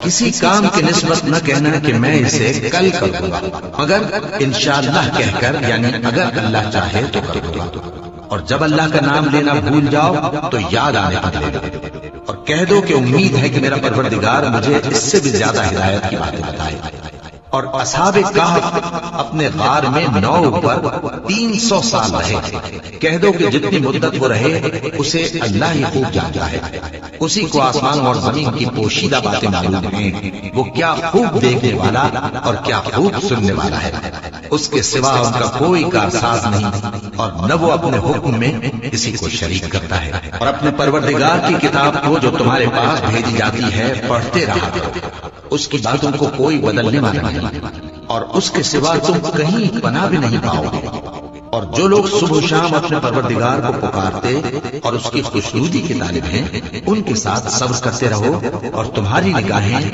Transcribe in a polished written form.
کسی کام کی نسبت نہ کہنا کہ میں اسے کل کروں گا، مگر انشاءاللہ کہہ کر، یعنی اگر اللہ چاہے تو کروں گا۔ اور جب اللہ کا نام لینا بھول جاؤ تو یاد آنے پر لے لو، اور کہہ دو کہ امید ہے کہ میرا پروردگار مجھے اس سے بھی زیادہ ہدایت کی باتیں بتائے۔ اور اصحاب کہف اپنے غار میں 9 پر 300 سال رہے۔ کہہ دو کہ جتنی مدت وہ رہے اسے اللہ ہی خوب جانتا ہے، اسی کو آسمان اور زمین کی پوشیدہ باتیں معلوم ہیں، وہ کیا خوب دیکھنے والا اور کیا خوب سننے والا ہے۔ اس کے سوا ان کا کوئی کارساز نہیں، اور نہ وہ اپنے حکم میں کسی کو شریک کرتا ہے۔ اور اپنے پروردگار کی کتاب کو جو تمہارے پاس بھیجی جاتی ہے پڑھتے رہا کرو، اس کی باتوں کو کوئی بدلنے والا نہیں، اور اس کے سوا تم کہیں پناہ بھی نہیں پاؤ گے۔ اور جو لوگ صبح و شام اپنے پروردگار کو پکارتے اور اس کی خوشنودی کے طالب ہیں، ان کے ساتھ صبر کرتے رہو، اور تمہاری نگاہیں